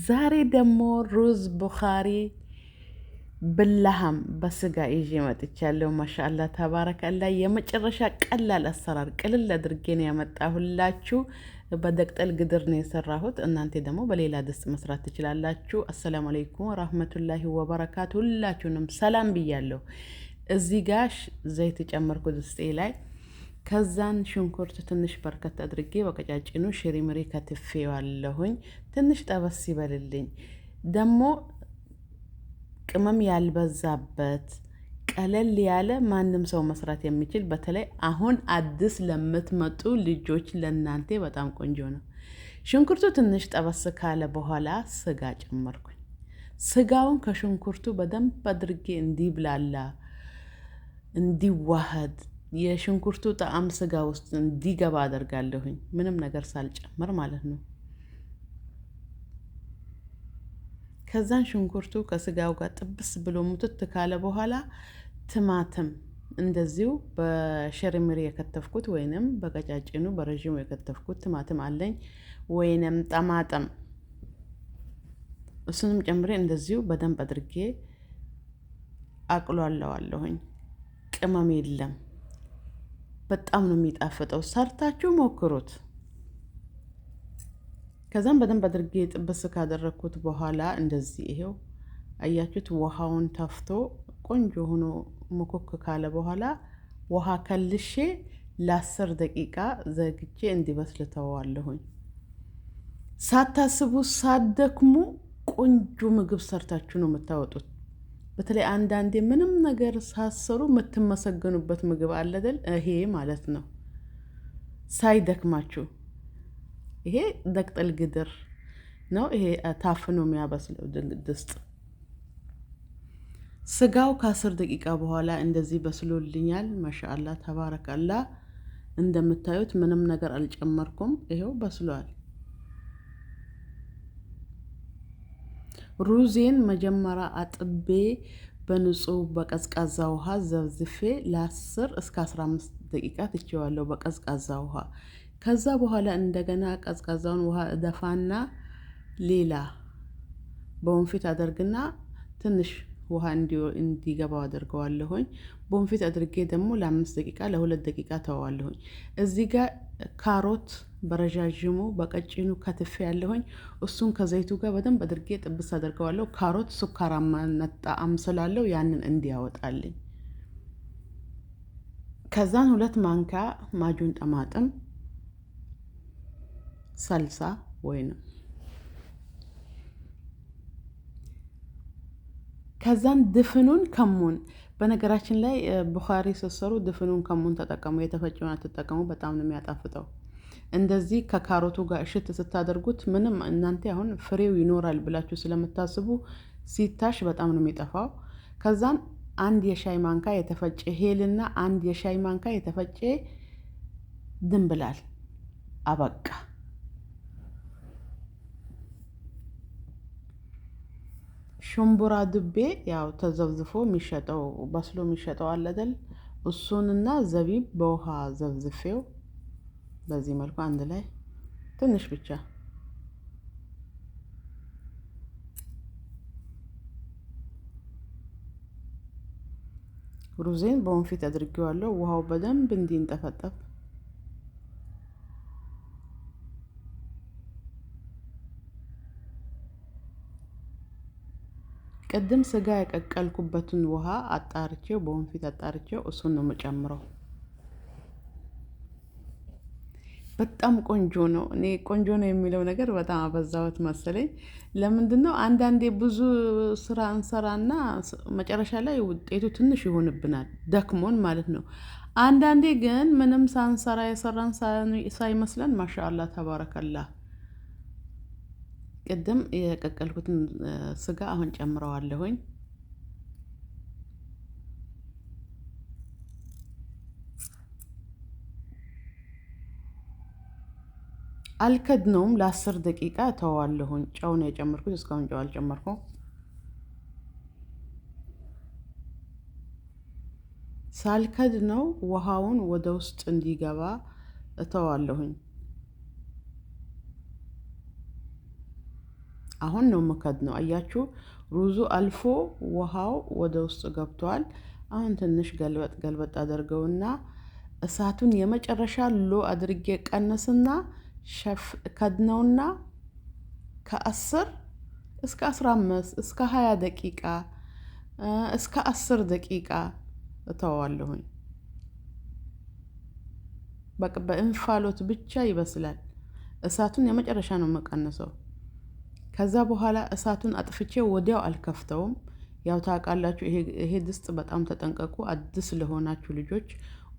ዛሬ ደግሞ ሩዝ ቡኻሪ ብላሃም በስጋ ይዤ መጥቻለሁ። ማሻአላ ተባረከላ። የመጨረሻ ቀላል አሰራር ቅልል አድርጌ ነው ያመጣሁላችሁ። በደቅጠል ግድር ነው የሰራሁት። እናንተ ደግሞ በሌላ ድስት መስራት ትችላላችሁ። አሰላሙ አለይኩም ወራህመቱላሂ ወበረካቱ። ሁላችሁንም ሰላም ብያለሁ። እዚህ ጋር ዘይት ጨመርኩ ድስጤ ላይ። ከዛን ሽንኩርት ትንሽ በርከት አድርጌ በቀጫጭኑ ሽሪምሪ ከትፌዋለሁኝ። ትንሽ ጠበስ ይበልልኝ። ደግሞ ቅመም ያልበዛበት ቀለል ያለ ማንም ሰው መስራት የሚችል በተለይ አሁን አዲስ ለምትመጡ ልጆች ለእናንተ በጣም ቆንጆ ነው። ሽንኩርቱ ትንሽ ጠበስ ካለ በኋላ ስጋ ጨመርኩኝ። ስጋውን ከሽንኩርቱ በደንብ አድርጌ እንዲብላላ እንዲዋሃድ የሽንኩርቱ ጣዕም ስጋ ውስጥ እንዲገባ አደርጋለሁኝ። ምንም ነገር ሳልጨምር ማለት ነው። ከዛን ሽንኩርቱ ከስጋው ጋር ጥብስ ብሎ ሙትት ካለ በኋላ ቲማቲም እንደዚሁ በሸርምሬ የከተፍኩት ወይንም በቀጫጭኑ በረዥሙ የከተፍኩት ቲማቲም አለኝ፣ ወይንም ጠማጠም እሱንም ጨምሬ እንደዚሁ በደንብ አድርጌ አቅሏለዋለሁኝ። ቅመም የለም። በጣም ነው የሚጣፍጠው። ሰርታችሁ ሞክሩት። ከዛም በደንብ አድርጌ ጥብስ ካደረግኩት በኋላ እንደዚህ ይሄው አያችሁት፣ ውሃውን ተፍቶ ቆንጆ ሆኖ ሙኩክ ካለ በኋላ ውሃ ከልሼ ለ10 ደቂቃ ዘግቼ እንዲበስል ተወዋለሁኝ። ሳታስቡ ሳትደክሙ ቆንጆ ምግብ ሰርታችሁ ነው የምታወጡት። በተለይ አንዳንዴ ምንም ነገር ሳሰሩ የምትመሰገኑበት ምግብ አለ አይደል? ይሄ ማለት ነው። ሳይደክማችሁ ይሄ ደቅጠል ግድር ነው። ይሄ ታፍኖ የሚያበስለው ድስት። ስጋው ከ10 ደቂቃ በኋላ እንደዚህ በስሎልኛል። ማሻአላ ተባረከላ። እንደምታዩት ምንም ነገር አልጨመርኩም። ይሄው በስሏል። ሩዜን መጀመሪያ አጥቤ በንጹህ በቀዝቃዛ ውሃ ዘብዝፌ ለ10 እስከ 15 ደቂቃ ትቼዋለሁ በቀዝቃዛ ውሃ። ከዛ በኋላ እንደገና ቀዝቃዛውን ውሃ እደፋና ሌላ በወንፊት አደርግና ትንሽ ውሃ እንዲገባው አደርገዋለሁኝ። በወንፊት አድርጌ ደግሞ ለ5 ደቂቃ ለ2 ደቂቃ ተዋዋለሁኝ። እዚህ ጋር ካሮት በረዣዥሙ በቀጭኑ ከትፌ ያለሁኝ። እሱን ከዘይቱ ጋር በደንብ አድርጌ ጥብስ አደርገዋለሁ። ካሮት ሱካራማነት ጣዕም ስላለው ያንን እንዲያወጣልኝ። ከዛን 2 ማንኪያ ማጁን ጠማጥም ሰልሳ ወይንም ከዛን ድፍኑን ከሙን። በነገራችን ላይ ቡኻሪ ስትሰሩ ድፍኑን ከሙን ተጠቀሙ፣ የተፈጨውን አትጠቀሙ። በጣም ነው የሚያጣፍጠው። እንደዚህ ከካሮቱ ጋር እሽት ስታደርጉት ምንም እናንተ አሁን ፍሬው ይኖራል ብላችሁ ስለምታስቡ ሲታሽ በጣም ነው የሚጠፋው። ከዛን 1 የሻይ ማንካ የተፈጨ ሄልና 1 የሻይ ማንካ የተፈጨ ድንብላል። አበቃ። ሽምቡራ ድቤ ያው ተዘብዝፎ የሚሸጠው በስሎ የሚሸጠው አለ አይደል? እሱንና ዘቢብ በውሃ ዘብዝፌው በዚህ መልኩ አንድ ላይ ትንሽ ብቻ ሩዜን በወንፊት አድርጌዋለሁ። ውሃው በደንብ እንዲንጠፈጠፍ ቅድም ስጋ የቀቀልኩበትን ውሃ አጣርቼው በወንፊት አጣርቼው እሱን ነው የምጨምረው። በጣም ቆንጆ ነው። እኔ ቆንጆ ነው የሚለው ነገር በጣም አበዛሁት መሰለኝ። ለምንድነው አንዳንዴ ብዙ ስራ እንሰራና መጨረሻ ላይ ውጤቱ ትንሽ ይሆንብናል፣ ደክሞን ማለት ነው። አንዳንዴ ግን ምንም ሳንሰራ የሰራን ሳይመስለን ማሻአላ ተባረከላ። ቅድም የቀቀልኩትን ስጋ አሁን ጨምረዋለሁኝ። አልከድነውም። ለ10 ደቂቃ ተዋለሁኝ። ጨው ነው የጨመርኩት። እስካሁን ጨው አልጨመርኩም። ሳልከድነው ውሃውን ወደ ውስጥ እንዲገባ እተዋለሁኝ። አሁን ነው የምከድነው። አያችሁ ሩዙ አልፎ ውሃው ወደ ውስጥ ገብቷል። አሁን ትንሽ ገልበጥ ገልበጥ አድርገውና እሳቱን የመጨረሻ ሎ አድርጌ ቀንስና ሸፍ ከድነውና ከ10 እስከ 15 እስከ 20 ደቂቃ እስከ 10 ደቂቃ እተዋለሁኝ። በቃ በእንፋሎት ብቻ ይበስላል። እሳቱን የመጨረሻ ነው የምቀንሰው። ከዛ በኋላ እሳቱን አጥፍቼ ወዲያው አልከፍተውም። ያው ታውቃላችሁ ይሄ ድስት በጣም ተጠንቀቁ። አዲስ ለሆናችሁ ልጆች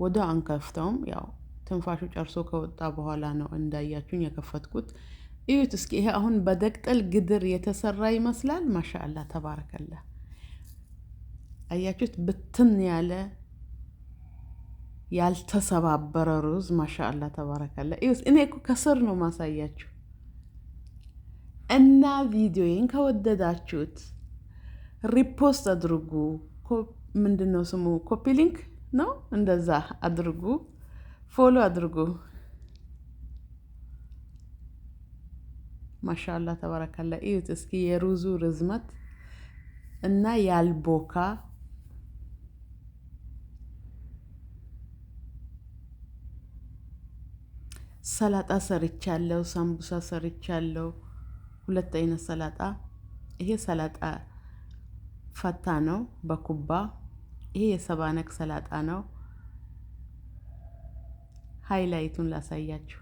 ወዲያው አንከፍተውም። ያው ትንፋሹ ጨርሶ ከወጣ በኋላ ነው እንዳያችሁኝ የከፈትኩት። እዩት እስኪ ይሄ አሁን በደቅጠል ግድር የተሰራ ይመስላል። ማሻአላ ተባረከላ። አያችሁት ብትን ያለ ያልተሰባበረ ሩዝ ማሻአላ ተባረከላ። እዩት እኔ እኮ ከስር ነው ማሳያችሁ። እና ቪዲዮዬን ከወደዳችሁት ሪፖስት አድርጉ። ምንድነው ስሙ? ኮፒ ሊንክ ነው እንደዛ አድርጉ። ፎሎ አድርጉ። ማሻአላ ተባረከላ። እዩት እስኪ የሩዙ ርዝመት እና ያልቦካ ሰላጣ ሰርቻለሁ፣ ሳምቡሳ ሰርቻለሁ። 2 አይነት ሰላጣ። ይሄ ሰላጣ ፈታ ነው በኩባ። ይሄ የሰባነክ ሰላጣ ነው። ሃይላይቱን ላሳያችሁ።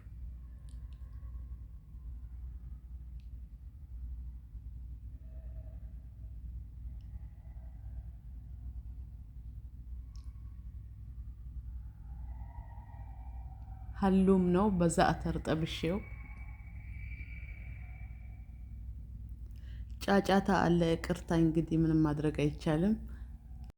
ሀሉም ነው በዛዕተር ጠብሼው። ጫጫታ አለ፣ ይቅርታ እንግዲህ ምንም ማድረግ አይቻልም።